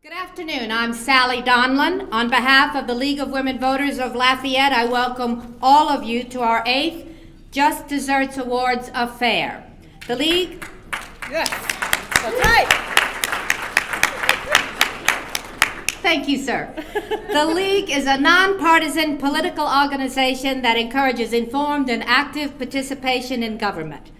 Good afternoon. I'm Sally Donlin. On behalf of the League of Women Voters of Lafayette, I welcome all of you to our 8th Just Desserts Awards affair. The League... Yes, that's right. Thank you, sir. The League is a nonpartisan political organization that encourages informed and active participation in government.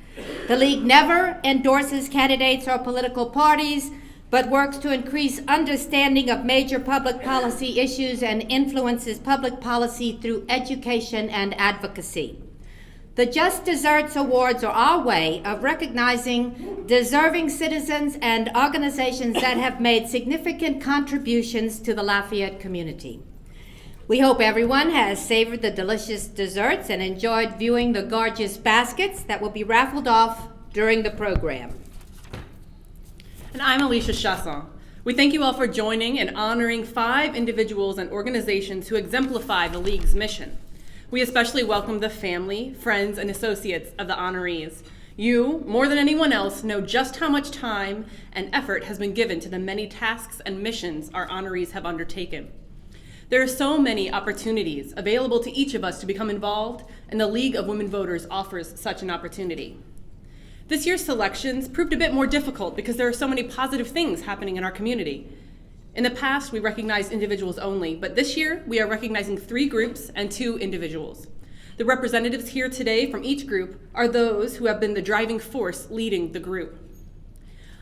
The League never endorses candidates or political parties, but works to increase understanding of major public policy issues and influences public policy through education and advocacy. The Just Desserts Awards are our way of recognizing deserving citizens and organizations that have made significant contributions to the Lafayette community. We hope everyone has savored the delicious desserts and enjoyed viewing the gorgeous baskets that will be raffled off during the program. And I'm Alicia Chasson. We thank you all for joining and honoring 5 individuals and organizations who exemplify the League's mission. We especially welcome the family, friends, and associates of the honorees. You, more than anyone else, know just how much time and effort has been given to the many tasks and missions our honorees have undertaken. There are so many opportunities available to each of us to become involved, and the League of Women Voters offers such an opportunity. This year's selections proved a bit more difficult because there are so many positive things happening in our community. In the past, we recognized individuals only, but this year we are recognizing 3 groups and 2 individuals. The representatives here today from each group are those who have been the driving force leading the group.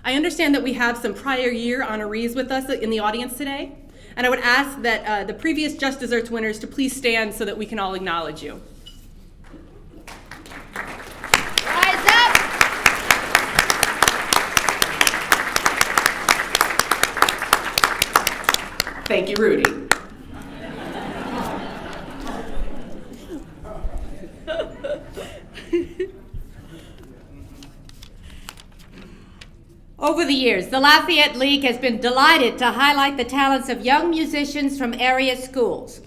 I understand that we have some prior year honorees with us in the audience today, and I would ask that the previous Just Desserts winners to please stand so that we can all acknowledge you. Rise up! Thank you, Rudy. Over the years, the Lafayette League has been delighted to highlight the talents of young musicians from area schools.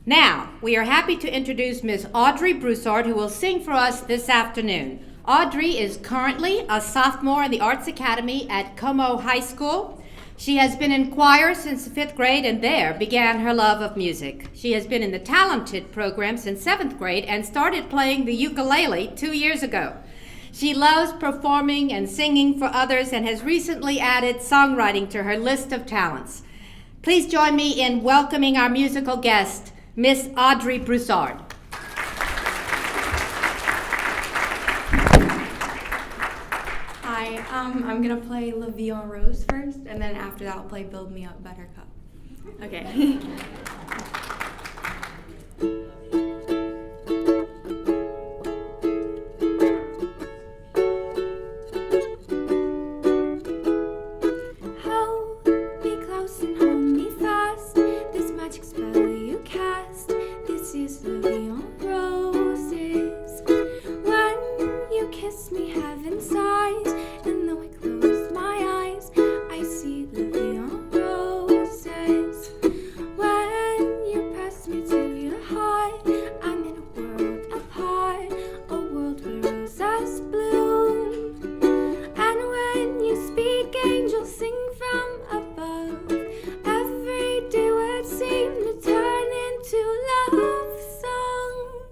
Now, we are happy to introduce Ms. Audrey Broussard, who will sing for us this afternoon. Audrey is currently a sophomore in the Arts Academy at Como High School. She has been in choir since the 5th grade and there began her love of music. She has been in the Talented program since 7th grade and started playing the ukulele 2 years ago. She loves performing and singing for others and has recently added songwriting to her list of talents. Please join me in welcoming our musical guest, Miss Audrey Broussard. Hi, I'm gonna play La Vie en Rose first, and then after that I'll play Build Me Up Buttercup. Okay. Hold me close and hold me fast, this magic spell you cast, this is La Vie en Roses. When you kiss me, heaven sighs, and though I close my eyes, I see La Vie en Roses. When you press me to your heart, I'm in a world apart, a world where roses bloom. And when you speak, angels sing from above. Every day words seem to turn into love songs.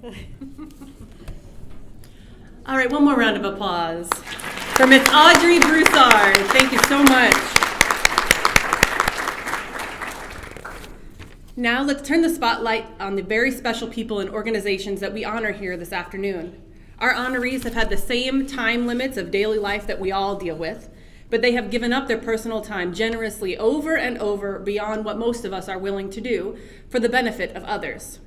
All right, one more round of applause for Ms. Audrey Broussard. Thank you so much. Now let's turn the spotlight on the very special people and organizations that we honor here this afternoon. Our honorees have had the same time limits of daily life that we all deal with, but they have given up their personal time generously over and over beyond what most of us are willing to do for the benefit of others.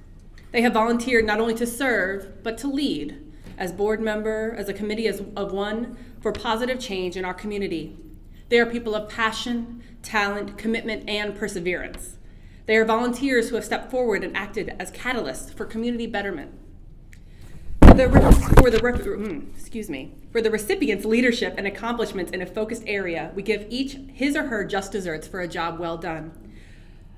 They have volunteered not only to serve, but to lead as board member, as a committee of one for positive change in our community. They are people of passion, talent, commitment, and perseverance. They are volunteers who have stepped forward and acted as catalysts for community betterment. For the recipient's leadership and accomplishments in a focused area, we give each his or her just desserts for a job well done.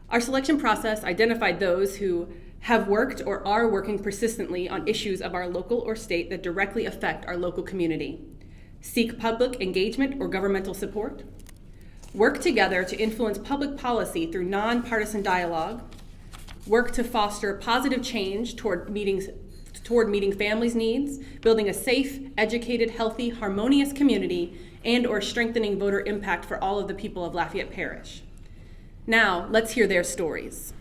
Our selection process identified those who have worked or are working persistently on issues of our local or state that directly affect our local community, seek public engagement or governmental support, work together to influence public policy through nonpartisan dialogue, work to foster positive change toward meeting families' needs, building a safe, educated, healthy, harmonious community, and or strengthening voter impact for all of the people of Lafayette Parish. Now, let's hear their stories.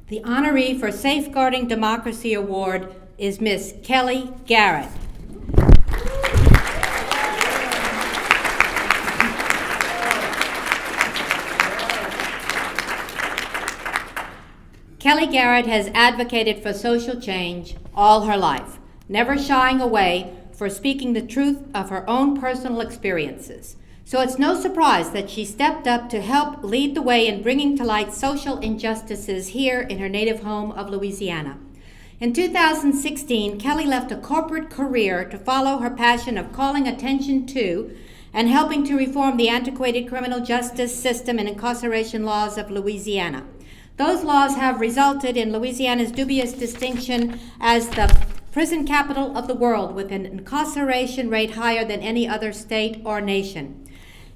The honoree for Safeguarding Democracy Award is Miss Kelly Garrett. Kelly Garrett has advocated for social change all her life, never shying away for speaking the truth of her own personal experiences. So it's no surprise that she stepped up to help lead the way in bringing to light social injustices here in her native home of Louisiana. In 2016, Kelly left a corporate career to follow her passion of calling attention to and helping to reform the antiquated criminal justice system and incarceration laws of Louisiana. Those laws have resulted in Louisiana's dubious distinction as the prison capital of the world, with an incarceration rate higher than any other state or nation.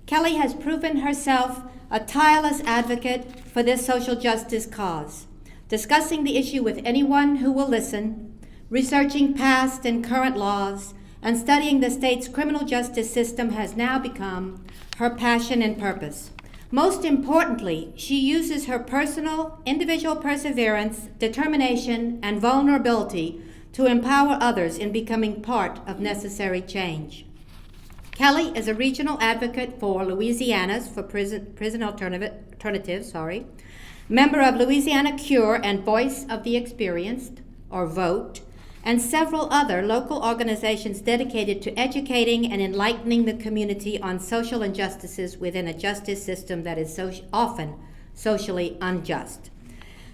Kelly has proven herself a tireless advocate for this social justice cause, discussing the issue with anyone who will listen, researching past and current laws, and studying the state's criminal justice system has now become her passion and purpose. Most importantly, she uses her personal, individual perseverance, determination, and vulnerability to empower others in becoming part of necessary change. Kelly is a regional advocate for Louisiana's for prison alternatives, member of Louisiana Cure and Voice of the Experienced, or VOTE, and several other local organizations dedicated to educating and enlightening the community on social injustices within a justice system that is often socially unjust.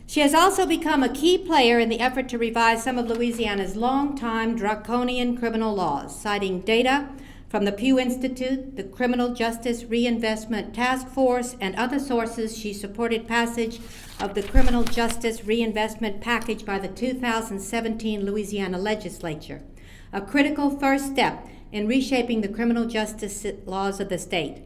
She has also become a key player in the effort to revise some of Louisiana's long-time draconian criminal laws, citing data from the Pew Institute, the Criminal Justice Reinvestment Task Force, and other sources. She supported passage of the Criminal Justice Reinvestment Package by the 2017 Louisiana Legislature, a critical first step in reshaping the criminal justice laws of the state.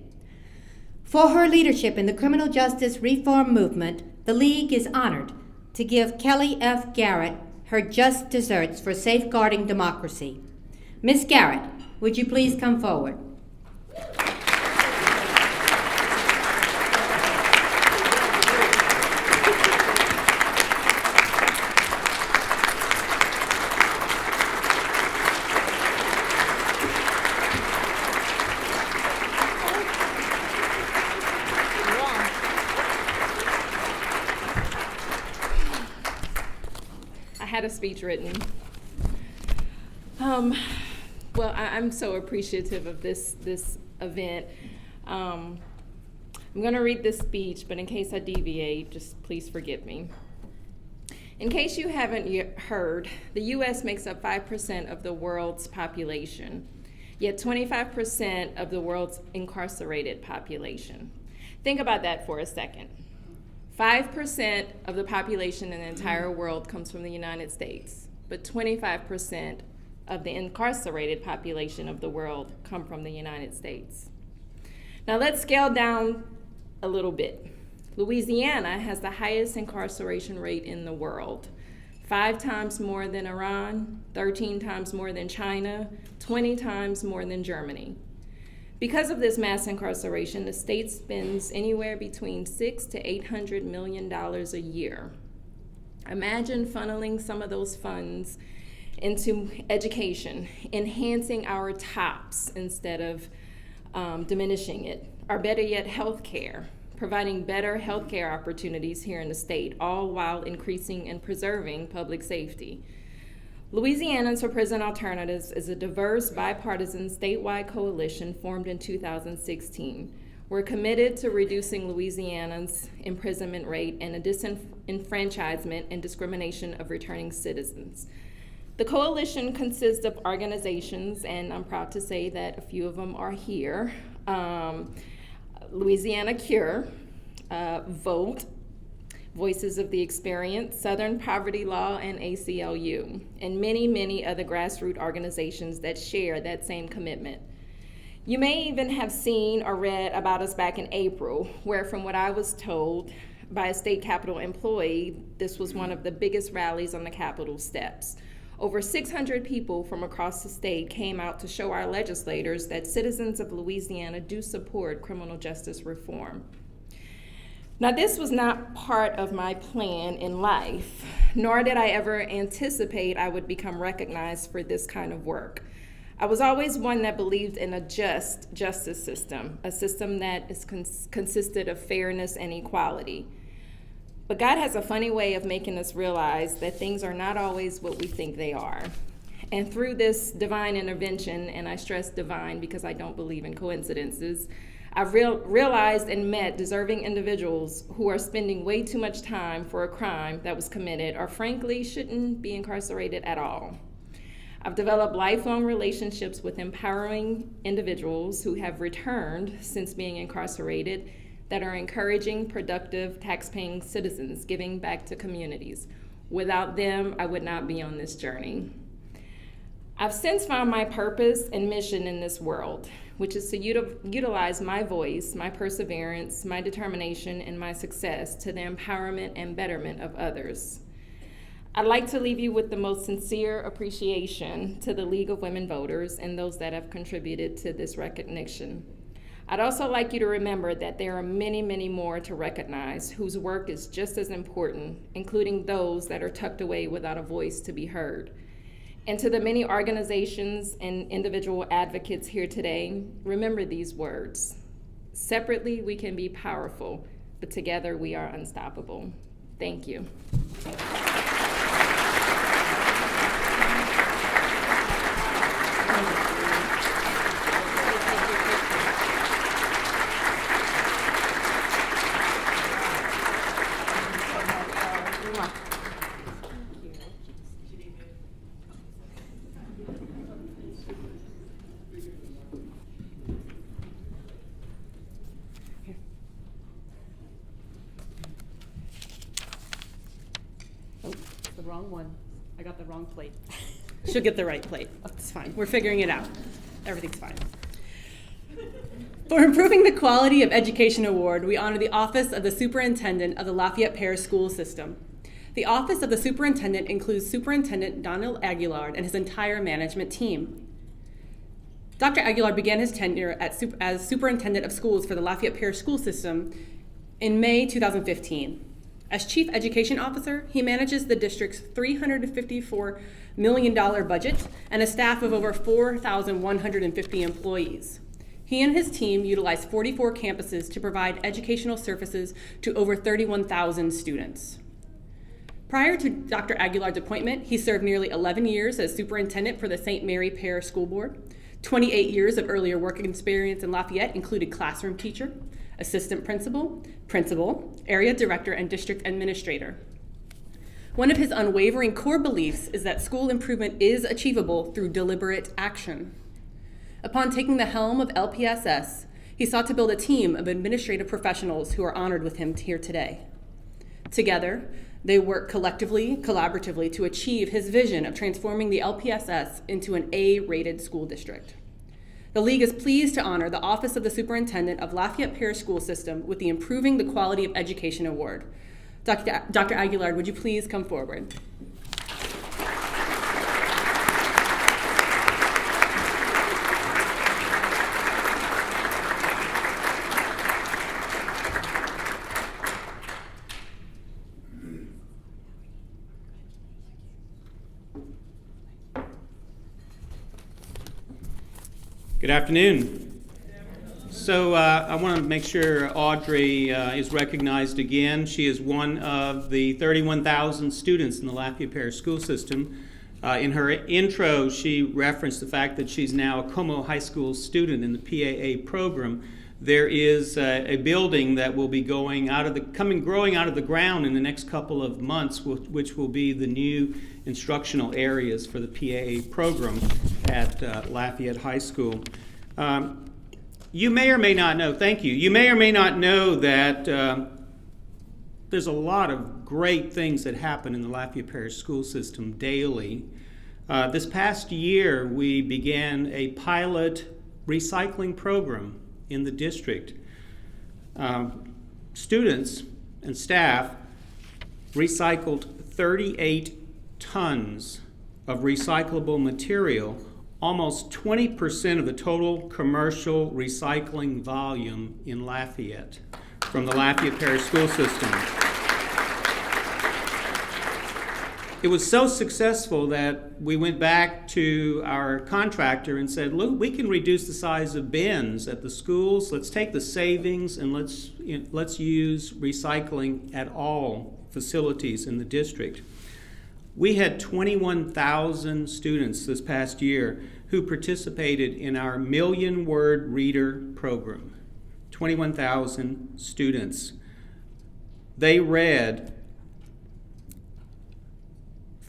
For her leadership in the criminal justice reform movement, the League is honored to give Kelly F. Garrett her just desserts for safeguarding democracy. Ms. Garrett, would you please come forward? I had a speech written. Well, I'm so appreciative of this event. I'm going to read this speech, but in case I deviate, just please forgive me. In case you haven't yet heard, the U.S. makes up 5% of the world's population, yet 25% of the world's incarcerated population. Think about that for a second. 5% of the population in the entire world comes from the United States, but 25% of the incarcerated population of the world come from the United States. Now let's scale down a little bit. Louisiana has the highest incarceration rate in the world, 5 times more than Iran, 13 times more than China, 20 times more than Germany. Because of this mass incarceration, the state spends anywhere between $600 to $800 million a year. Imagine funneling some of those funds into education, enhancing our TOPS instead of diminishing it, or better yet, healthcare, providing better healthcare opportunities here in the state, all while increasing and preserving public safety. Louisianans for Prison Alternatives is a diverse, bipartisan, statewide coalition formed in 2016. We're committed to reducing Louisiana's imprisonment rate and the disenfranchisement and discrimination of returning citizens. The coalition consists of organizations, and I'm proud to say that a few of them are here. Louisiana Cure, VOTE, Voices of the Experience, Southern Poverty Law, and ACLU, and many, many other grassroots organizations that share that same commitment. You may even have seen or read about us back in April, where from what I was told by a state capitol employee, this was one of the biggest rallies on the Capitol steps. Over 600 people from across the state came out to show our legislators that citizens of Louisiana do support criminal justice reform. Now, this was not part of my plan in life, nor did I ever anticipate I would become recognized for this kind of work. I was always one that believed in a just justice system, a system that is consisted of fairness and equality. But God has a funny way of making us realize that things are not always what we think they are. And through this divine intervention, and I stress divine because I don't believe in coincidences, I've realized and met deserving individuals who are spending way too much time for a crime that was committed or frankly shouldn't be incarcerated at all. I've developed lifelong relationships with empowering individuals who have returned since being incarcerated that are encouraging, productive, tax-paying citizens giving back to communities. Without them, I would not be on this journey. I've since found my purpose and mission in this world, which is to utilize my voice, my perseverance, my determination, and my success to the empowerment and betterment of others. I'd like to leave you with the most sincere appreciation to the League of Women Voters and those that have contributed to this recognition. I'd also like you to remember that there are many, many more to recognize whose work is just as important, including those that are tucked away without a voice to be heard. And to the many organizations and individual advocates here today, remember these words. Separately, we can be powerful, but together we are unstoppable. Thank you. The wrong one. I got the wrong plate. She'll get the right plate. It's fine. We're figuring it out. Everything's fine. For improving the quality of education award, we honor the Office of the Superintendent of the Lafayette Parish School System. The Office of the Superintendent includes Superintendent Donald Aguilar and his entire management team. Dr. Aguilar began his tenure as Superintendent of Schools for the Lafayette Parish School System in May 2015. As Chief Education Officer, he manages the district's $354 million budget and a staff of over 4,150 employees. He and his team utilize 44 campuses to provide educational services to over 31,000 students. Prior to Dr. Aguilar's appointment, he served nearly 11 years as superintendent for the St. Mary Parish School Board. 28 years of earlier work experience in Lafayette included classroom teacher, assistant principal, area director, and district administrator. One of his unwavering core beliefs is that school improvement is achievable through deliberate action. Upon taking the helm of LPSS, he sought to build a team of administrative professionals who are honored with him here today. Together, they work collaboratively to achieve his vision of transforming the LPSS into an A-rated school district. The League is pleased to honor the Office of the Superintendent of Lafayette Parish School System with the Improving the Quality of Education Award. Dr. Aguilar, would you please come forward? Good afternoon. So I want to make sure Audrey is recognized again. She is one of the 31,000 students in the Lafayette Parish School System. In her intro, she referenced the fact that she's now a Como High School student in the PAA program. There is a building that will be growing out of the ground in the next couple of months, which will be the new instructional areas for the PAA program at Lafayette High School. You may or may not know, thank you. You may or may not know that there's a lot of great things that happen in the Lafayette Parish School System daily. This past year, we began a pilot recycling program in the district. Students and staff recycled 38 tons of recyclable material, almost 20% of the total commercial recycling volume in Lafayette from the Lafayette Parish School System. It was so successful that we went back to our contractor and said, look, we can reduce the size of bins at the schools. Let's take the savings and let's use recycling at all facilities in the district. We had 21,000 students this past year who participated in our million-word reader program. 21,000 students. They read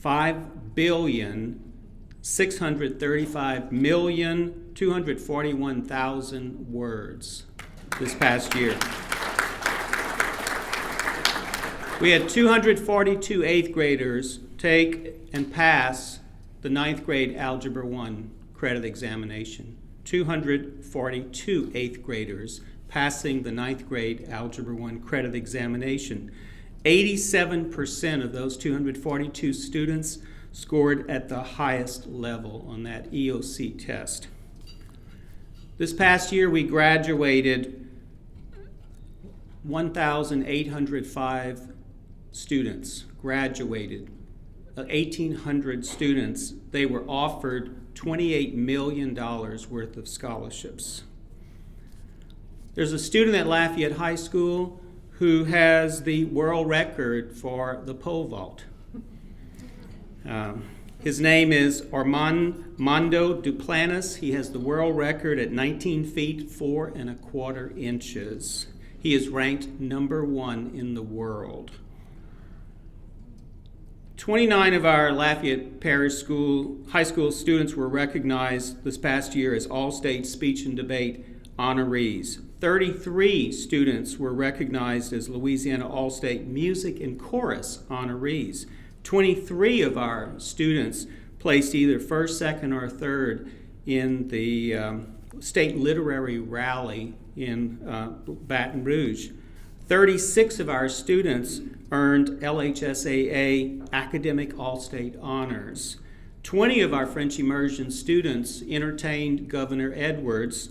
5,635,241,000 words this past year. We had 242 eighth graders take and pass the 9th grade Algebra 1 credit examination. 242 eighth graders passing the 9th grade Algebra 1 credit examination. 87% of those 242 students scored at the highest level on that EOC test. This past year, we graduated 1,805 students, graduated 1,800 students. They were offered $28 million worth of scholarships. There's a student at Lafayette High School who has the world record for the pole vault. His name is Armando Duplantis. He has the world record at 19 feet 4 1/4 inches. He is ranked number 1 in the world. 29 of our Lafayette Parish High School students were recognized this past year as All-State Speech and Debate honorees. 33 students were recognized as Louisiana All-State Music and Chorus honorees. 23 of our students placed either first, second, or third in the state literary rally in Baton Rouge. 36 of our students earned LHSAA Academic All-State Honors. 20 of our French immersion students entertained Governor Edwards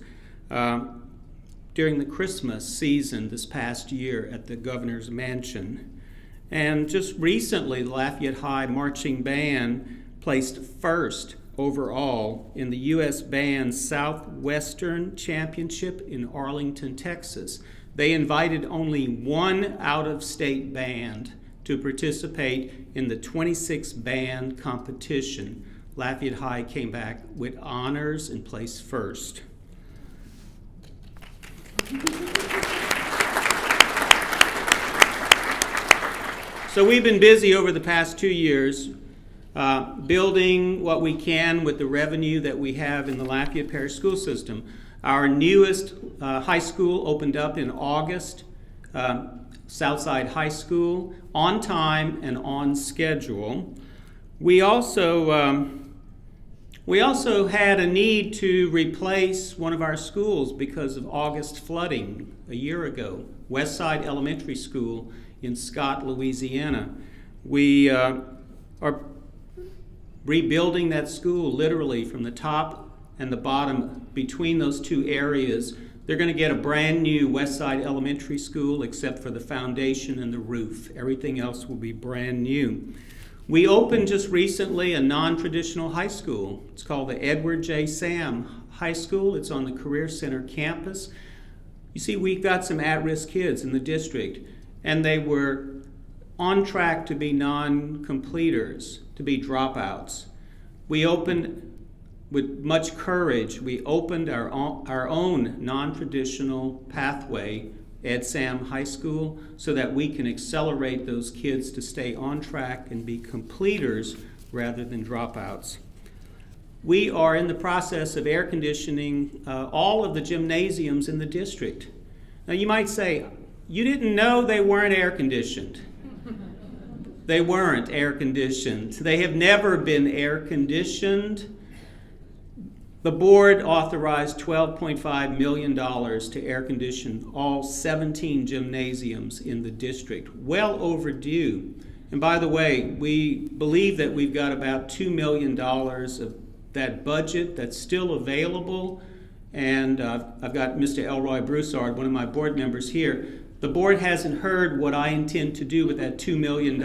during the Christmas season this past year at the governor's mansion. And just recently, the Lafayette High Marching Band placed first overall in the U.S. Band Southwestern Championship in Arlington, Texas. They invited only one out-of-state band to participate in the 26-band competition. Lafayette High came back with honors and placed first. So we've been busy over the past 2 years building what we can with the revenue that we have in the Lafayette Parish School System. Our newest high school opened up in August, Southside High School, on time and on schedule. We also We also had a need to replace one of our schools because of August flooding a year ago, Westside Elementary School in Scott, Louisiana. We are rebuilding that school literally from the top and the bottom between those two areas. They're going to get a brand new Westside Elementary School except for the foundation and the roof. Everything else will be brand new. We opened just recently a non-traditional high school. It's called the Edward J. Sam High School. It's on the Career Center campus. You see, we've got some at-risk kids in the district, and they were on track to be non-completers, to be dropouts. We opened, with much courage, we opened our own non-traditional pathway, Ed Sam High School, so that we can accelerate those kids to stay on track and be completers rather than dropouts. We are in the process of air conditioning all of the gymnasiums in the district. Now you might say, you didn't know they weren't air conditioned. They weren't air conditioned. They have never been air conditioned. The board authorized $12.5 million to air condition all 17 gymnasiums in the district. Well overdue. And by the way, we believe that we've got about $2 million of that budget that's still available. And I've got Mr. Elroy Broussard, one of my board members here. The board hasn't heard what I intend to do with that $2 million.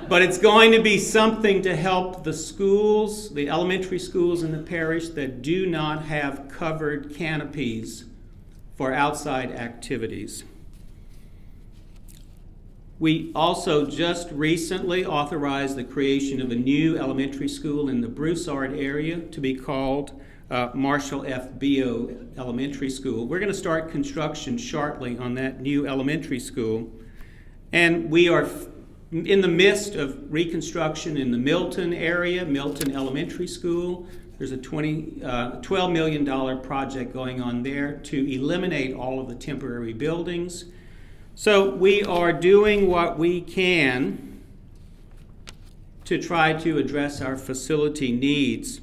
But it's going to be something to help the schools, the elementary schools in the parish that do not have covered canopies for outside activities. We also just recently authorized the creation of a new elementary school in the Broussard area to be called Marshall F. Bio Elementary School. We're going to start construction shortly on that new elementary school. And we are in the midst of reconstruction in the Milton area, Milton Elementary School. There's a $12 million project going on there to eliminate all of the temporary buildings. So we are doing what we can to try to address our facility needs.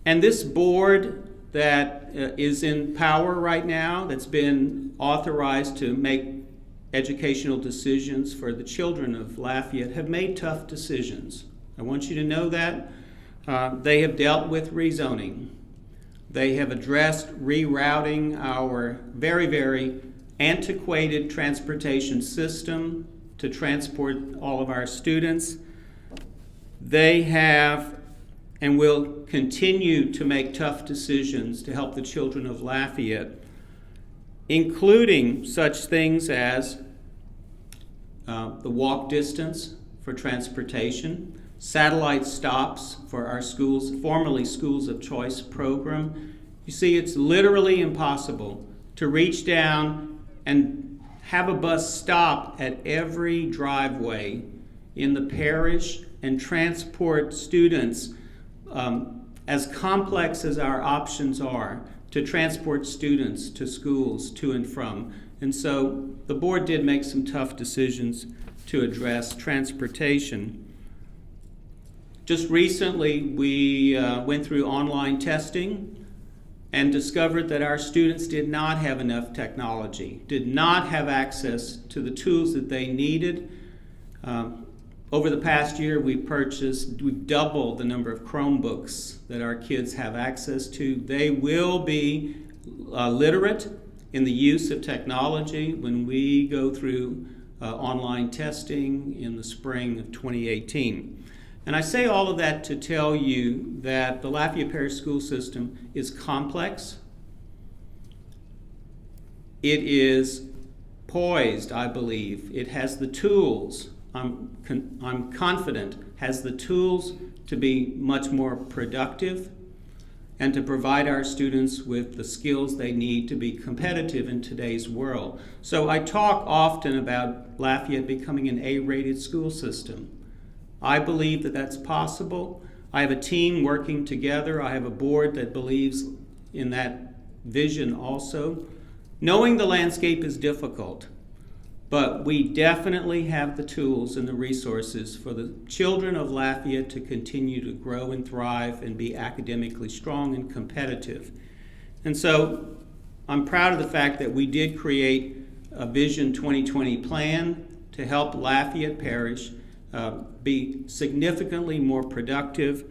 And this board that is in power right now, that's been authorized to make educational decisions for the children of Lafayette, have made tough decisions. I want you to know that. They have dealt with rezoning. They have addressed rerouting our very, very antiquated transportation system to transport all of our students. They have and will continue to make tough decisions to help the children of Lafayette, including such things as the walk distance for transportation, satellite stops for our schools, formerly Schools of Choice program. You see, it's literally impossible to reach down and have a bus stop at every driveway in the parish and transport students, as complex as our options are, to transport students to schools to and from. And so the board did make some tough decisions to address transportation. Just recently, we went through online testing and discovered that our students did not have enough technology, did not have access to the tools that they needed. Over the past year, we've doubled the number of Chromebooks that our kids have access to. They will be literate in the use of technology when we go through online testing in the spring of 2018. And I say all of that to tell you that the Lafayette Parish School System is complex. It is poised, I believe. It has the tools. I'm confident, has the tools to be much more productive and to provide our students with the skills they need to be competitive in today's world. So I talk often about Lafayette becoming an A-rated school system. I believe that that's possible. I have a team working together. I have a board that believes in that vision also. Knowing the landscape is difficult. but we definitely have the tools and the resources for the children of Lafayette to continue to grow and thrive and be academically strong and competitive. And so I'm proud of the fact that we did create a Vision 2020 plan to help Lafayette Parish be significantly more productive.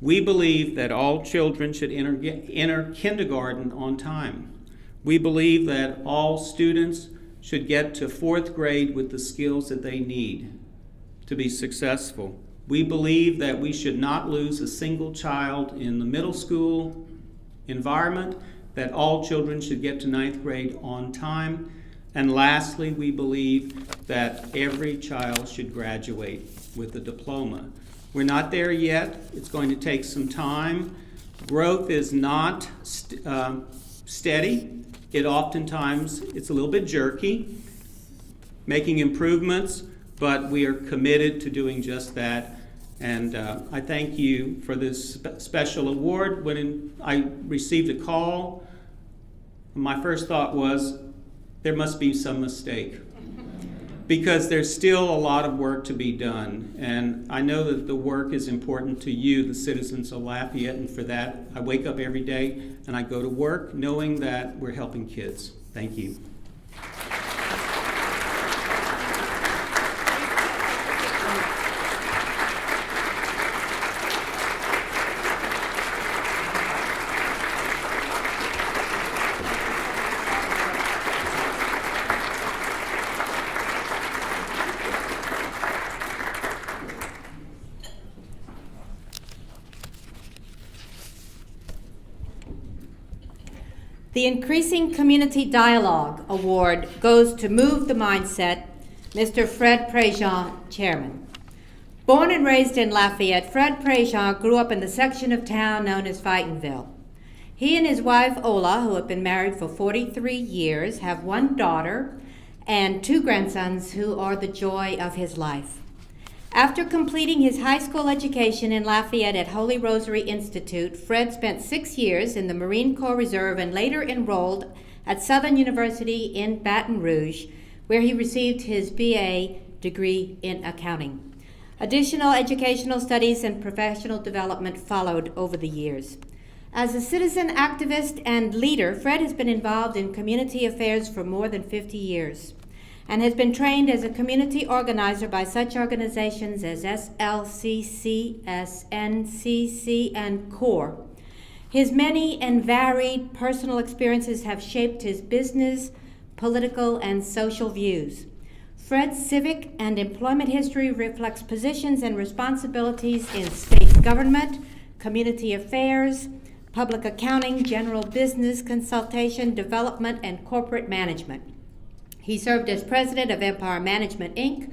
We believe that all children should enter kindergarten on time. We believe that all students should get to 4th grade with the skills that they need to be successful. We believe that we should not lose a single child in the middle school environment, that all children should get to 9th grade on time. And lastly, we believe that every child should graduate with a diploma. We're not there yet. It's going to take some time. Growth is not steady. It's a little bit jerky, making improvements, but we are committed to doing just that. And I thank you for this special award. When I received a call, my first thought was, there must be some mistake, because there's still a lot of work to be done. And I know that the work is important to you, the citizens of Lafayette, and for that, I wake up every day and I go to work knowing that we're helping kids. Thank you. The Increasing Community Dialogue Award goes to Move the Mindset, Mr. Fred Prejean, Chairman. Born and raised in Lafayette, Fred Prejean grew up in the section of town known as Fightonville. He and his wife, Ola, who have been married for 43 years, have one daughter and 2 grandsons who are the joy of his life. After completing his high school education in Lafayette at Holy Rosary Institute, Fred spent 6 years in the Marine Corps Reserve and later enrolled at Southern University in Baton Rouge, where he received his BA degree in accounting. Additional educational studies and professional development followed over the years. As a citizen activist and leader, Fred has been involved in community affairs for more than 50 years. And has been trained as a community organizer by such organizations as SLCC, SNCC, and CORE. His many and varied personal experiences have shaped his business, political, and social views. Fred's civic and employment history reflects positions and responsibilities in state government, community affairs, public accounting, general business consultation, development, and corporate management. He served as president of Empire Management, Inc.,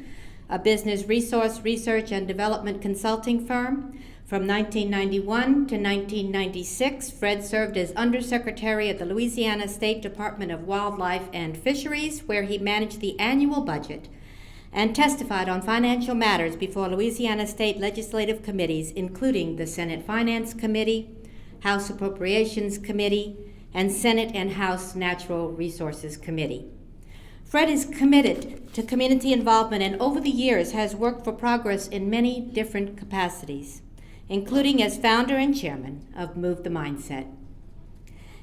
a business resource research and development consulting firm. From 1991 to 1996, Fred served as undersecretary at the Louisiana State Department of Wildlife and Fisheries, where he managed the annual budget and testified on financial matters before Louisiana state legislative committees, including the Senate Finance Committee, House Appropriations Committee, and Senate and House Natural Resources Committee. Fred is committed to community involvement and over the years has worked for progress in many different capacities, including as founder and chairman of Move the Mindset.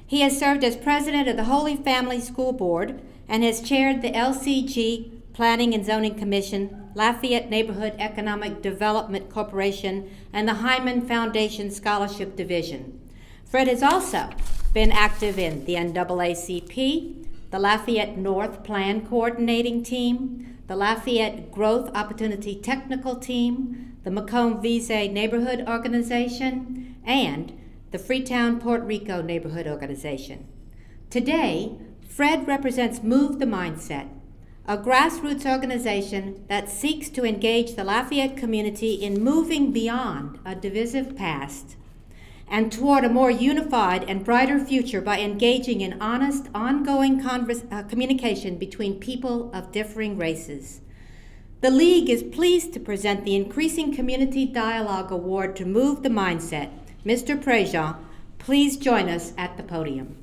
He has served as president of the Holy Family School Board and has chaired the LCG Planning and Zoning Commission, Lafayette Neighborhood Economic Development Corporation, and the Hyman Foundation Scholarship Division. Fred has also been active in the NAACP, the Lafayette North Plan Coordinating Team, the Lafayette Growth Opportunity Technical Team, the Macomb Vise Neighborhood Organization, and the Freetown Puerto Rico Neighborhood Organization. Today, Fred represents Move the Mindset, a grassroots organization that seeks to engage the Lafayette community in moving beyond a divisive past and toward a more unified and brighter future by engaging in honest, ongoing communication between people of differing races. The League is pleased to present the Increasing Community Dialogue Award to Move the Mindset. Mr. Prejean, please join us at the podium.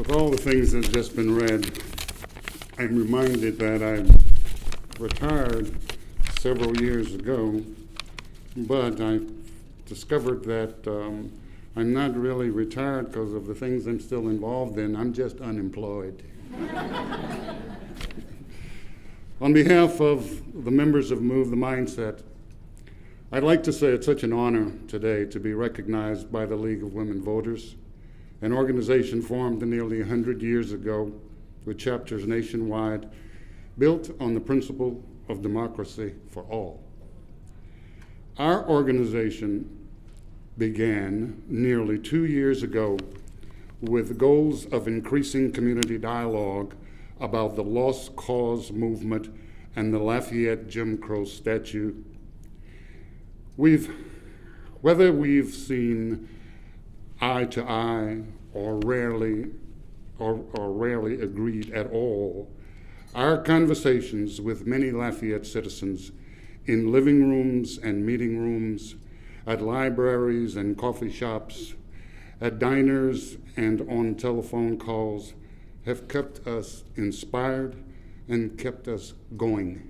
With all the things that have just been read, I'm reminded that I retired several years ago, but I discovered that I'm not really retired because of the things I'm still involved in. I'm just unemployed. On behalf of the members of Move the Mindset, I'd like to say it's such an honor today to be recognized by the League of Women Voters, an organization formed nearly 100 years ago with chapters nationwide, built on the principle of democracy for all. Our organization began nearly 2 years ago with goals of increasing community dialogue about the Lost Cause movement and the Lafayette Jim Crow statute. Whether we've seen eye to eye or rarely agreed at all, our conversations with many Lafayette citizens in living rooms and meeting rooms, at libraries and coffee shops, at diners and on telephone calls have kept us inspired and kept us going.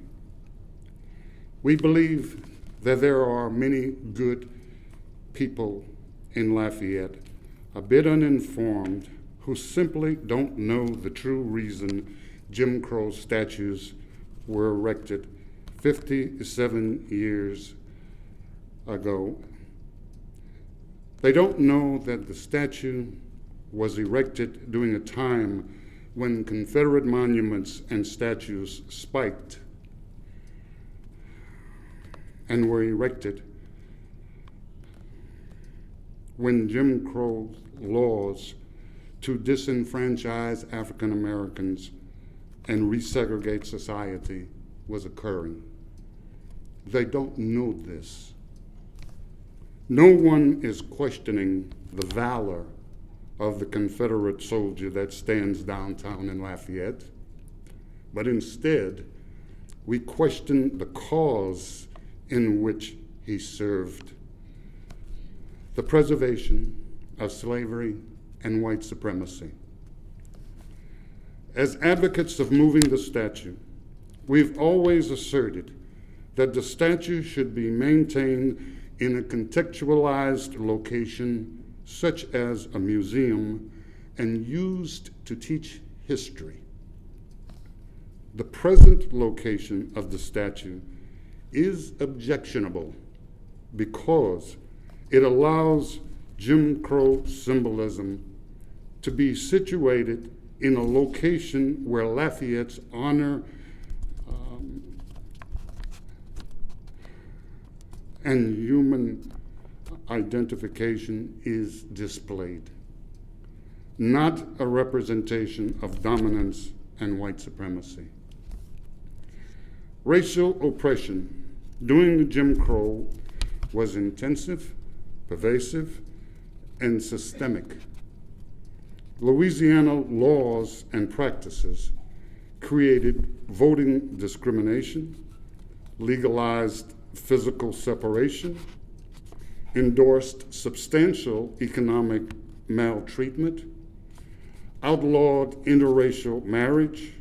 We believe that there are many good people in Lafayette, a bit uninformed, who simply don't know the true reason Jim Crow statues were erected 57 years ago. They don't know that the statue was erected during a time when Confederate monuments and statues spiked and were erected when Jim Crow laws to disenfranchise African Americans and resegregate society was occurring. They don't know this. No one is questioning the valor of the Confederate soldier that stands downtown in Lafayette, but instead, we question the cause in which he served: the preservation of slavery and white supremacy. As advocates of moving the statue, we've always asserted that the statue should be maintained in a contextualized location such as a museum and used to teach history. The present location of the statue is objectionable because it allows Jim Crow symbolism to be situated in a location where Lafayette's honor and human identification is displayed, not a representation of dominance and white supremacy. Racial oppression during the Jim Crow was intensive, pervasive, and systemic. Louisiana laws and practices created voting discrimination, legalized physical separation, endorsed substantial economic maltreatment, outlawed interracial marriage,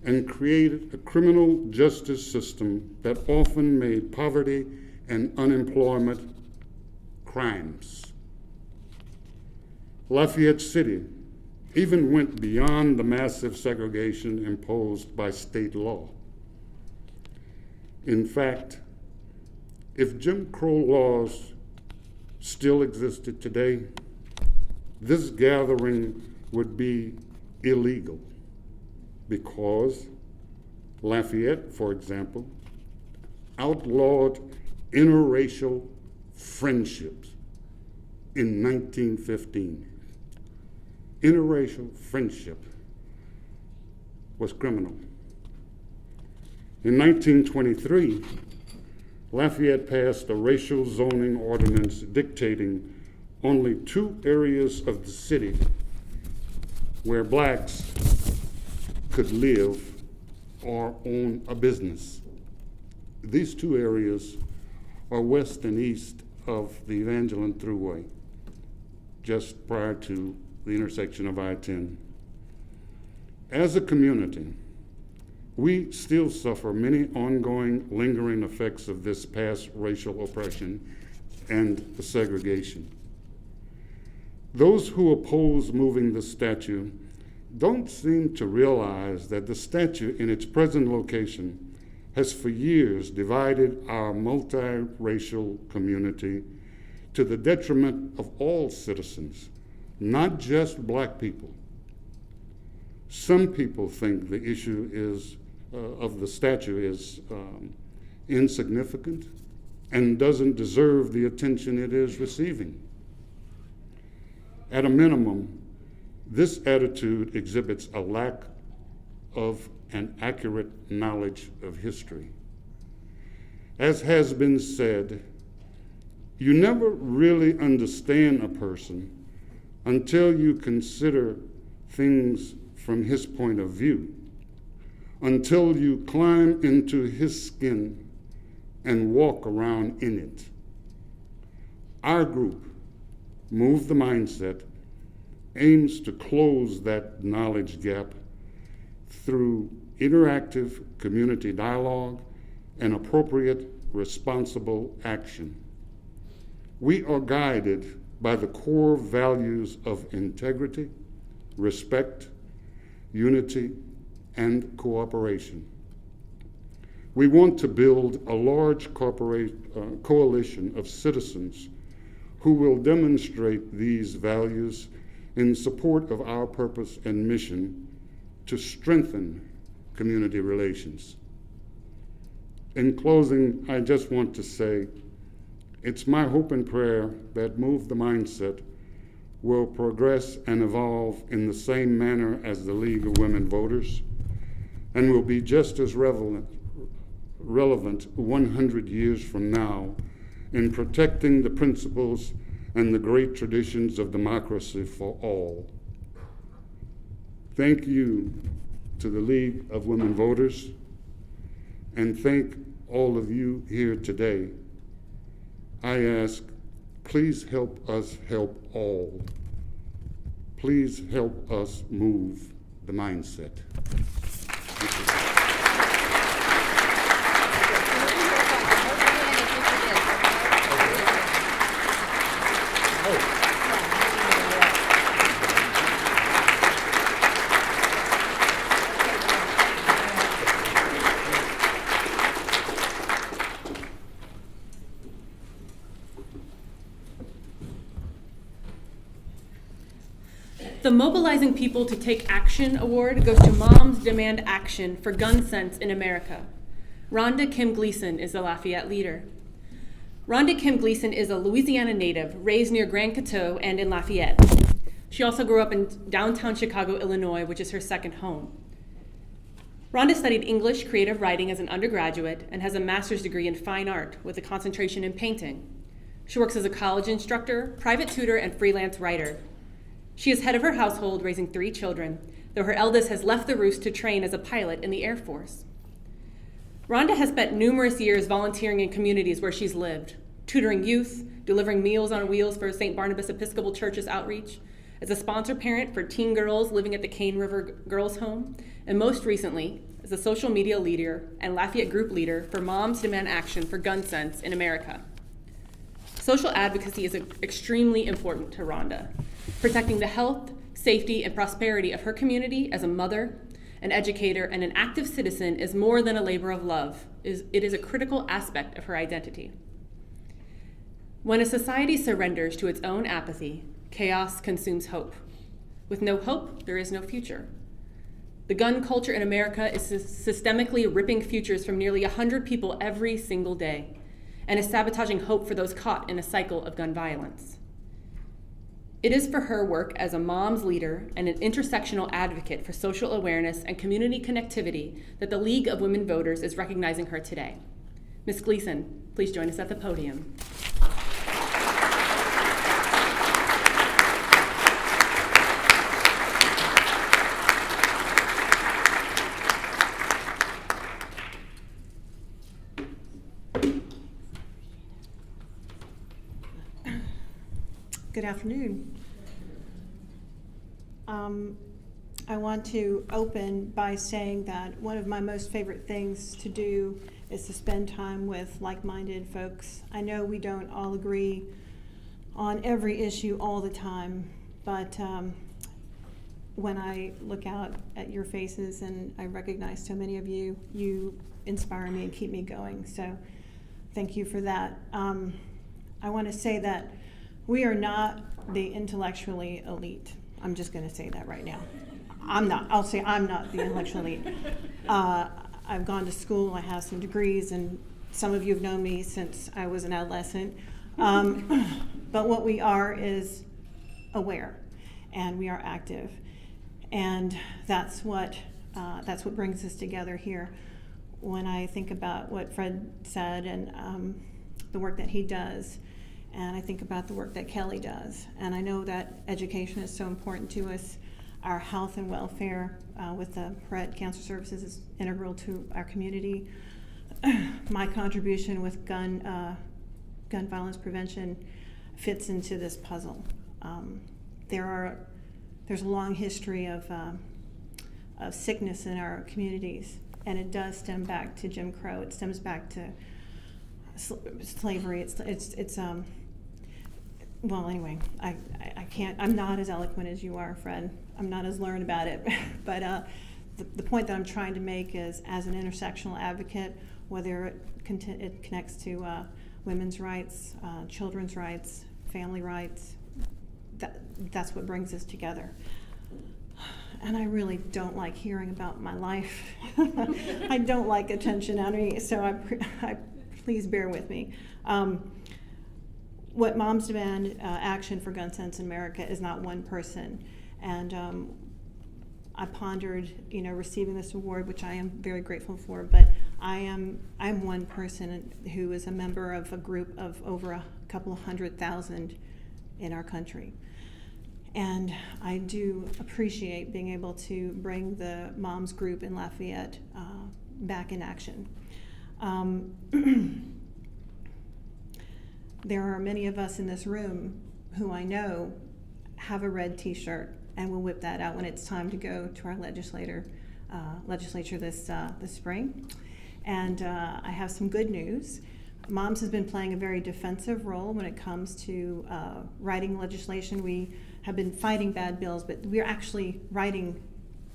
and created a criminal justice system that often made poverty and unemployment crimes. Lafayette City even went beyond the massive segregation imposed by state law. In fact, if Jim Crow laws still existed today, this gathering would be illegal because Lafayette, for example, outlawed interracial friendships in 1915. Interracial friendship was criminal. In 1923, Lafayette passed a racial zoning ordinance dictating only 2 areas of the city where blacks could live or own a business. These 2 areas are west and east of the Evangeline Thruway, just prior to the intersection of I-10 As a community, we still suffer many ongoing, lingering effects of this past racial oppression and segregation. Those who oppose moving the statue don't seem to realize that the statue in its present location has for years divided our multiracial community to the detriment of all citizens, not just Black people. Some people think the issue of the statue is insignificant and doesn't deserve the attention it is receiving. At a minimum, this attitude exhibits a lack of an accurate knowledge of history. As has been said, you never really understand a person until you consider things from his point of view, until you climb into his skin and walk around in it. Our group, Move the Mindset, aims to close that knowledge gap through interactive community dialogue and appropriate, responsible action. We are guided by the core values of integrity, respect, unity, and cooperation. We want to build a large coalition of citizens who will demonstrate these values in support of our purpose and mission to strengthen community relations. In closing, I just want to say, it's my hope and prayer that Move the Mindset will progress and evolve in the same manner as the League of Women Voters and will be just as relevant 100 years from now in protecting the principles and the great traditions of democracy for all. Thank you to the League of Women Voters, and thank all of you here today. I ask, please help us help all. Please help us move the mindset. The Mobilizing People to Take Action Award goes to Moms Demand Action for Gun Sense in America. Rhonda Kim Gleason is the Lafayette leader. Rhonda Kim Gleason is a Louisiana native raised near Grand Coteau and in Lafayette. She also grew up in downtown Chicago, Illinois, which is her second home. Rhonda studied English creative writing as an undergraduate and has a master's degree in fine art with a concentration in painting. She works as a college instructor, private tutor, and freelance writer. She is head of her household, raising 3 children, though her eldest has left the roost to train as a pilot in the Air Force. Rhonda has spent numerous years volunteering in communities where she's lived, tutoring youth, delivering Meals on Wheels for St. Barnabas Episcopal Church's outreach, as a sponsor parent for teen girls living at the Cane River Girls Home, and most recently, as a social media leader and Lafayette group leader for Moms Demand Action for Gun Sense in America. Social advocacy is extremely important to Rhonda, protecting the health, safety, and prosperity of her community as a mother, an educator, and an active citizen is more than a labor of love. It is a critical aspect of her identity. When a society surrenders to its own apathy, chaos consumes hope. With no hope, there is no future. The gun culture in America is systemically ripping futures from nearly 100 people every single day, and is sabotaging hope for those caught in a cycle of gun violence. It is for her work as a mom's leader and an intersectional advocate for social awareness and community connectivity that the League of Women Voters is recognizing her today. Ms. Gleason, please join us at the podium. Good afternoon. I want to open by saying that one of my most favorite things to do is to spend time with like-minded folks. I know we don't all agree on every issue all the time, but when I look out at your faces and I recognize so many of you, you inspire me and keep me going. So thank you for that. I want to say that we are not the intellectually elite. I'm just going to say that right now. I'm not. I'll say I'm not the intellectual elite. I've gone to school. I have some degrees, and some of you have known me since I was an adolescent. But what we are is aware, and we are active, and that's what brings us together here. When I think about what Fred said and the work that he does, and I think about the work that Kelly does, and I know that education is so important to us. Our health and welfare with the Perrette Cancer Services is integral to our community. My contribution with gun violence prevention fits into this puzzle. There's a long history of sickness in our communities, and it does stem back to Jim Crow. It stems back to slavery. Well, anyway, I can't. I'm not as eloquent as you are, Fred. I'm not as learned about it. But the point that I'm trying to make is, as an intersectional advocate, whether it connects to women's rights, children's rights, family rights, that's what brings us together. And I really don't like hearing about my life. I don't like attention on me, so I please bear with me. What Moms Demand Action for Gun Sense in America is not one person. And I pondered, receiving this award, which I am very grateful for, but I'm one person who is a member of a group of over a couple of 100,000 in our country. And I do appreciate being able to bring the moms group in Lafayette back in action. There are many of us in this room who I know have a red t-shirt, and we'll whip that out when it's time to go to our legislature this spring. And I have some good news. Moms has been playing a very defensive role when it comes to writing legislation. We have been fighting bad bills, but we're actually writing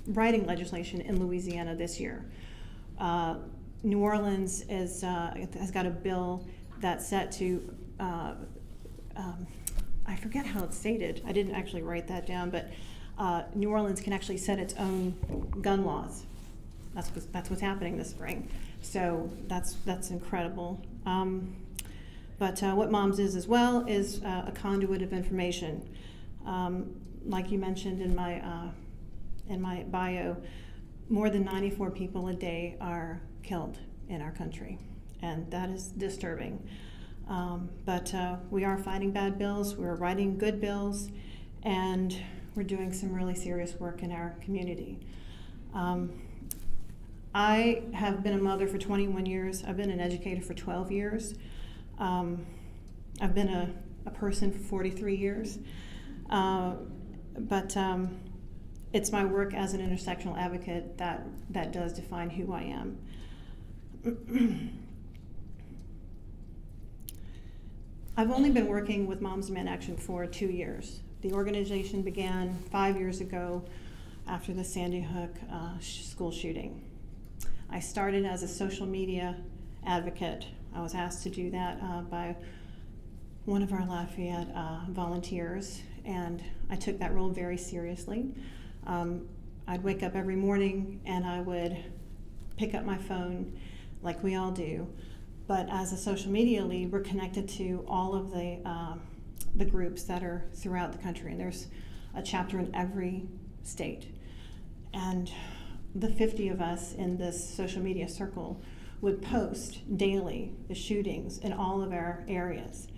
legislation in Louisiana this year. New Orleans has got a bill that's set to I forget how it's stated. I didn't actually write that down, but New Orleans can actually set its own gun laws. That's what's happening this spring. So that's incredible. But what Moms is as well is a conduit of information. Like you mentioned in my bio, more than 94 people a day are killed in our country, and that is disturbing. But we are fighting bad bills, we're writing good bills, and we're doing some really serious work in our community. I have been a mother for 21 years. I've been an educator for 12 years. I've been a person for 43 years. But it's my work as an intersectional advocate that does define who I am. I've only been working with Moms Demand Action for 2 years. The organization began 5 years ago after the Sandy Hook school shooting. I started as a social media advocate. I was asked to do that by one of our Lafayette volunteers, and I took that role very seriously. I'd wake up every morning and I would pick up my phone, like we all do, but as a social media lead, we're connected to all of the groups that are throughout the country, and there's a chapter in every state. And the 50 of us in this social media circle would post daily the shootings in all of our areas.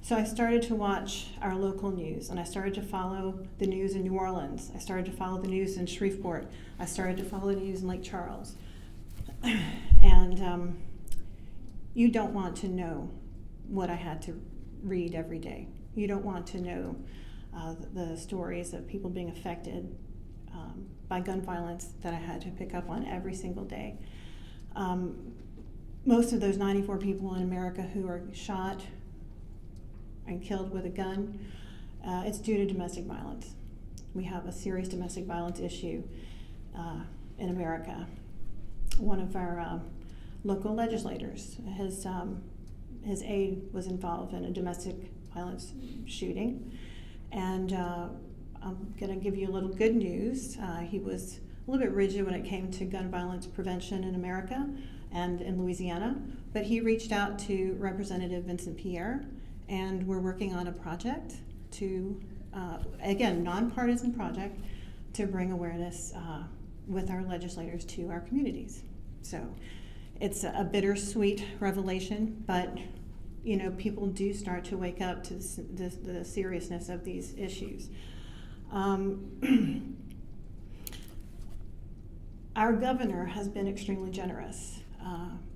So I started to watch our local news, and I started to follow the news in New Orleans. I started to follow the news in Shreveport. I started to follow the news in Lake Charles. And you don't want to know what I had to read every day. You don't want to know the stories of people being affected by gun violence that I had to pick up on every single day. Most of those 94 people in America who are shot and killed with a gun, it's due to domestic violence. We have a serious domestic violence issue in America. One of our local legislators, his aide was involved in a domestic violence shooting, and I'm going to give you a little good news. He was a little bit rigid when it came to gun violence prevention in America and in Louisiana, but he reached out to Representative Vincent Pierre, and we're working on a project to, again, nonpartisan project, to bring awareness with our legislators to our communities. So it's a bittersweet revelation, but you know, people do start to wake up to the seriousness of these issues. Our governor has been extremely generous.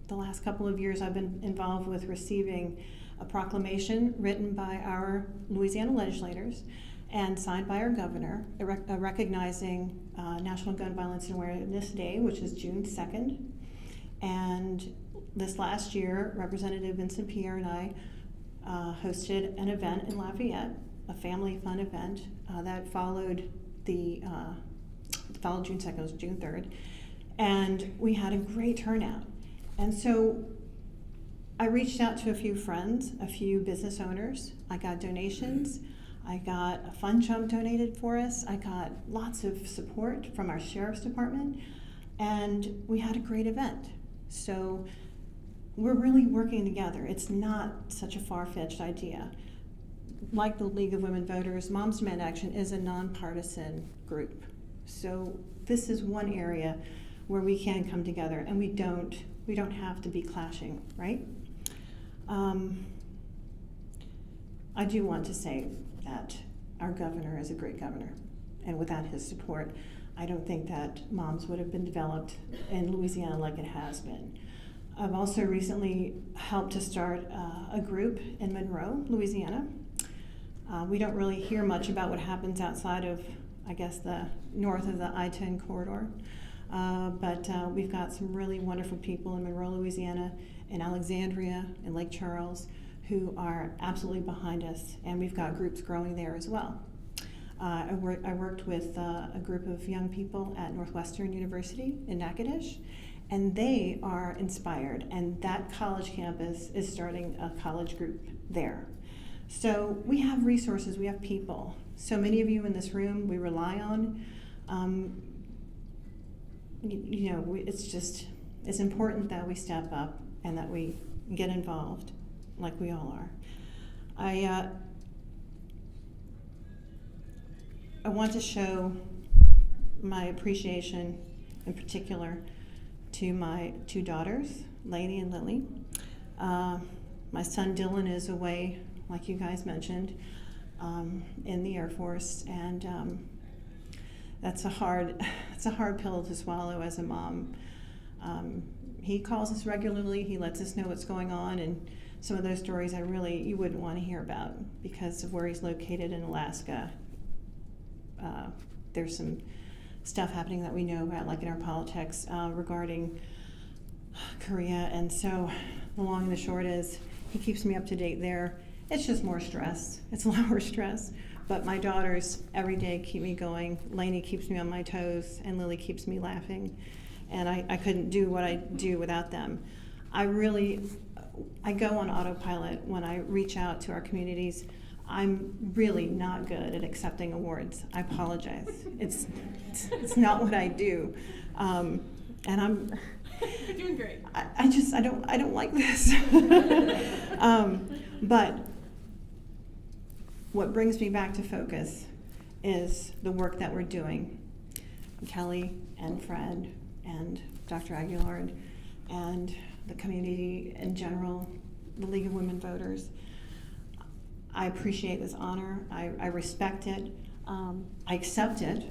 The last couple of years I've been involved with receiving a proclamation written by our Louisiana legislators and signed by our governor, recognizing National Gun Violence and Awareness Day, which is June 2nd. And this last year, Representative Vincent Pierre and I hosted an event in Lafayette, a family fun event that followed June 2nd, it was June 3rd. And we had a great turnout. And so I reached out to a few friends, a few business owners. I got donations. I got a fun chum donated for us. I got lots of support from our sheriff's department. And we had a great event. So we're really working together. It's not such a far-fetched idea. Like the League of Women Voters, Moms Demand Action is a nonpartisan group. So this is one area where we can come together, and we don't have to be clashing, right? I do want to say that our governor is a great governor, and without his support, I don't think that moms would have been developed in Louisiana like it has been. I've also recently helped to start a group in Monroe, Louisiana. We don't really hear much about what happens outside of, I guess, the north of the I-10 corridor. But we've got some really wonderful people in Monroe, Louisiana, in Alexandria, in Lake Charles, who are absolutely behind us, and we've got groups growing there as well. I worked with a group of young people at Northwestern University in Natchitoches, and they are inspired, and that college campus is starting a college group there. So we have resources, we have people. So many of you in this room we rely on. It's important that we step up and that we get involved like we all are. I want to show my appreciation in particular to my two daughters, Lainey and Lily. My son Dylan is away, like you guys mentioned, in the Air Force, and that's a hard pill to swallow as a mom. He calls us regularly, he lets us know what's going on, and some of those stories you wouldn't want to hear about because of where he's located in Alaska. There's some stuff happening that we know about, like in our politics, regarding Korea, and so the long and the short is he keeps me up to date there. It's just more stress. It's a lot more stress. But my daughters every day keep me going. Lainey keeps me on my toes, and Lily keeps me laughing. And I couldn't do what I do without them. I go on autopilot when I reach out to our communities. I'm really not good at accepting awards. I apologize. It's not what I do. And I'm You're doing great. I don't like this. But what brings me back to focus is the work that we're doing. Kelly and Fred and Dr. Aguilar and the community in general, the League of Women Voters. I appreciate this honor. I respect it. I accept it.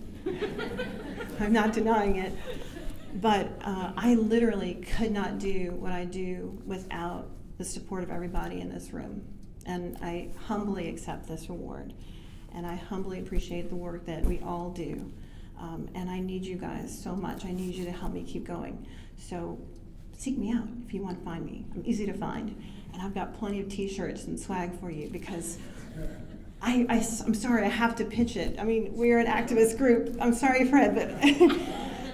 I'm not denying it. But I literally could not do what I do without the support of everybody in this room. And I humbly accept this reward. And I humbly appreciate the work that we all do. And I need you guys so much. I need you to help me keep going. So seek me out if you want to find me. I'm easy to find. And I've got plenty of t-shirts and swag for you because I'm sorry, I have to pitch it. I mean, we're an activist group. I'm sorry, Fred, but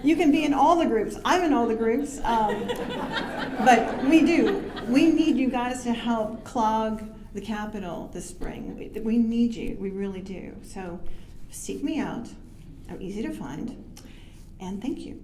you can be in all the groups. I'm in all the groups. But we do. We need you guys to help clog the Capitol this spring. We need you. We really do. So seek me out. I'm easy to find. And thank you.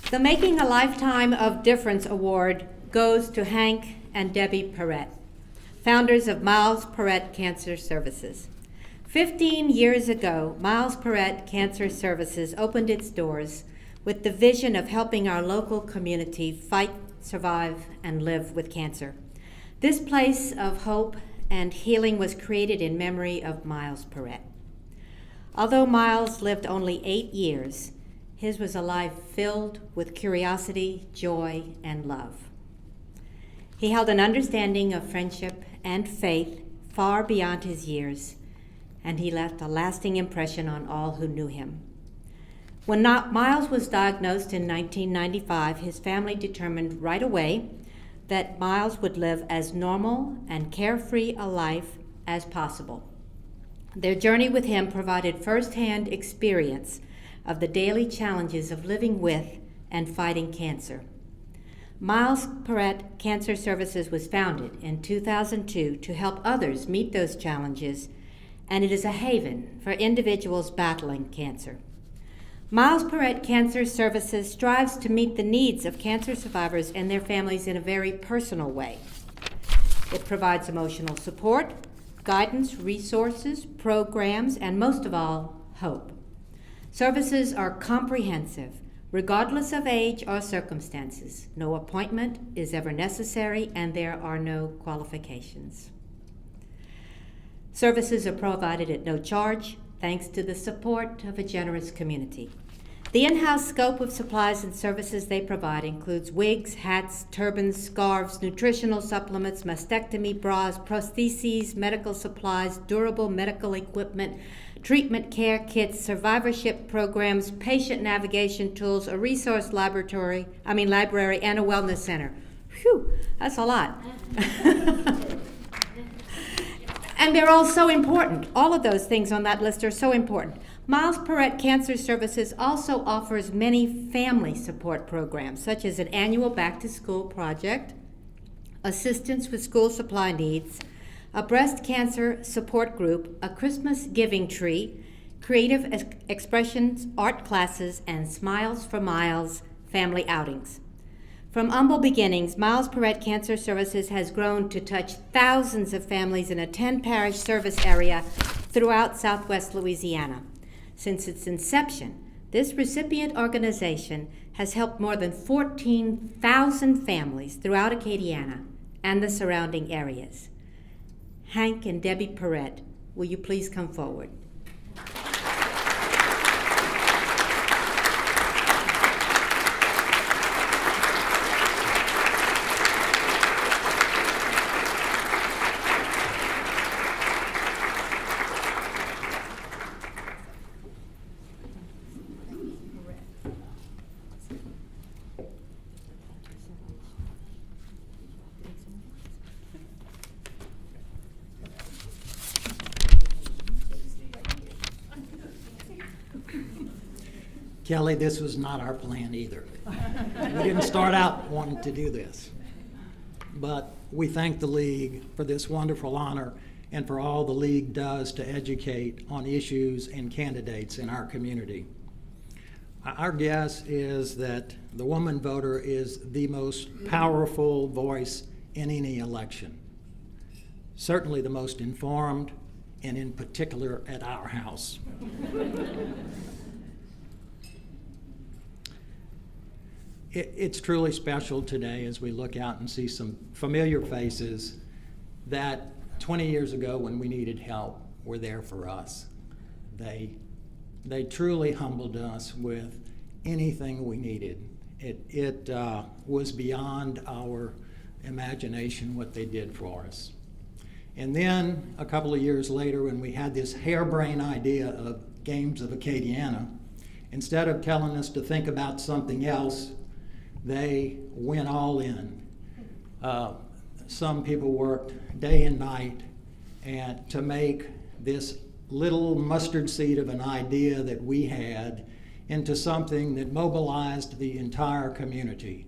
The Making a Lifetime of Difference Award goes to Hank and Debbie Perrette, founders of Miles Perrette Cancer Services. 15 years ago, Miles Perrette Cancer Services opened its doors with the vision of helping our local community fight, survive, and live with cancer. This place of hope and healing was created in memory of Miles Perrette. Although Miles lived only 8 years, his was a life filled with curiosity, joy, and love. He held an understanding of friendship and faith far beyond his years, and he left a lasting impression on all who knew him. When Miles was diagnosed in 1995, his family determined right away that Miles would live as normal and carefree a life as possible. Their journey with him provided firsthand experience of the daily challenges of living with and fighting cancer. Miles Perrette Cancer Services was founded in 2002 to help others meet those challenges, and it is a haven for individuals battling cancer. Miles Perrette Cancer Services strives to meet the needs of cancer survivors and their families in a very personal way. It provides emotional support, guidance, resources, programs, and most of all, hope. Services are comprehensive, regardless of age or circumstances. No appointment is ever necessary, and there are no qualifications. Services are provided at no charge, thanks to the support of a generous community. The in-house scope of supplies and services they provide includes wigs, hats, turbans, scarves, nutritional supplements, mastectomy bras, prostheses, medical supplies, durable medical equipment, treatment care kits, survivorship programs, patient navigation tools, a resource library, and a wellness center. Phew, that's a lot. And they're all so important. All of those things on that list are so important. Miles Perrette Cancer Services also offers many family support programs, such as an annual back-to-school project, assistance with school supply needs, a breast cancer support group, a Christmas giving tree, creative expressions, art classes, and Smiles for Miles family outings. From humble beginnings, Miles Perrette Cancer Services has grown to touch thousands of families in a 10-parish service area throughout Southwest Louisiana. Since its inception, this recipient organization has helped more than 14,000 families throughout Acadiana and the surrounding areas. Hank and Debbie Perrette, will you please come forward? Kelly, this was not our plan either. We didn't start out wanting to do this. But we thank the League for this wonderful honor and for all the League does to educate on issues and candidates in our community. Our guess is that the woman voter is the most powerful voice in any election. Certainly the most informed, and in particular at our house. It's truly special today as we look out and see some familiar faces that 20 years ago when we needed help were there for us. They truly humbled us with anything we needed. It was beyond our imagination what they did for us. And then a couple of years later, when we had this harebrained idea of Games of Acadiana, instead of telling us to think about something else, they went all in. Some people worked day and night and to make this little mustard seed of an idea that we had into something that mobilized the entire community.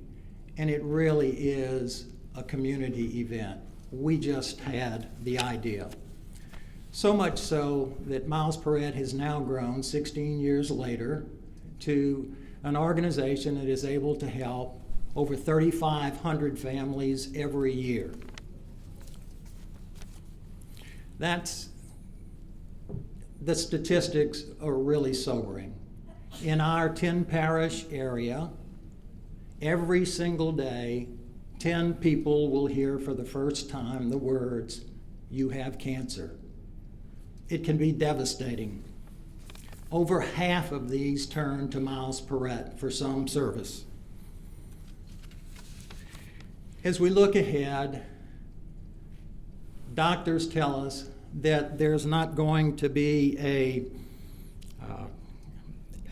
And it really is a community event. We just had the idea. So much so that Miles Perret has now grown 16 years later to an organization that is able to help over 3,500 families every year. The statistics are really sobering. In our 10 parish area, every single day, 10 people will hear for the first time the words, "You have cancer." It can be devastating. Over half of these turn to Miles Perret for some service. As we look ahead, doctors tell us that there's not going to be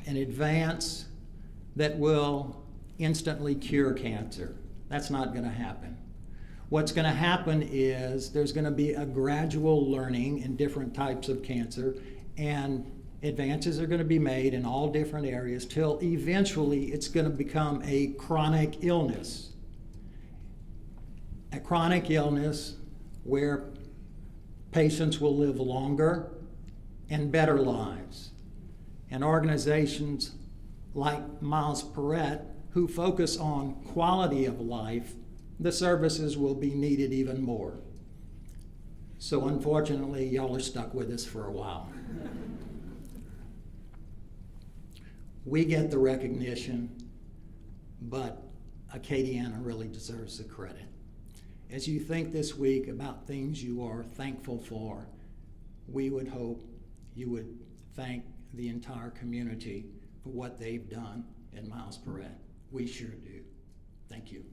an advance that will instantly cure cancer. That's not going to happen. What's going to happen is there's going to be a gradual learning in different types of cancer, and advances are going to be made in all different areas till eventually it's going to become a chronic illness. A chronic illness where patients will live longer and better lives. And organizations like Miles Perret, who focus on quality of life, the services will be needed even more. So unfortunately, y'all are stuck with us for a while. We get the recognition, but Acadiana really deserves the credit. As you think this week about things you are thankful for, we would hope you would thank the entire community for what they've done at Miles Perret. We sure do. Thank you.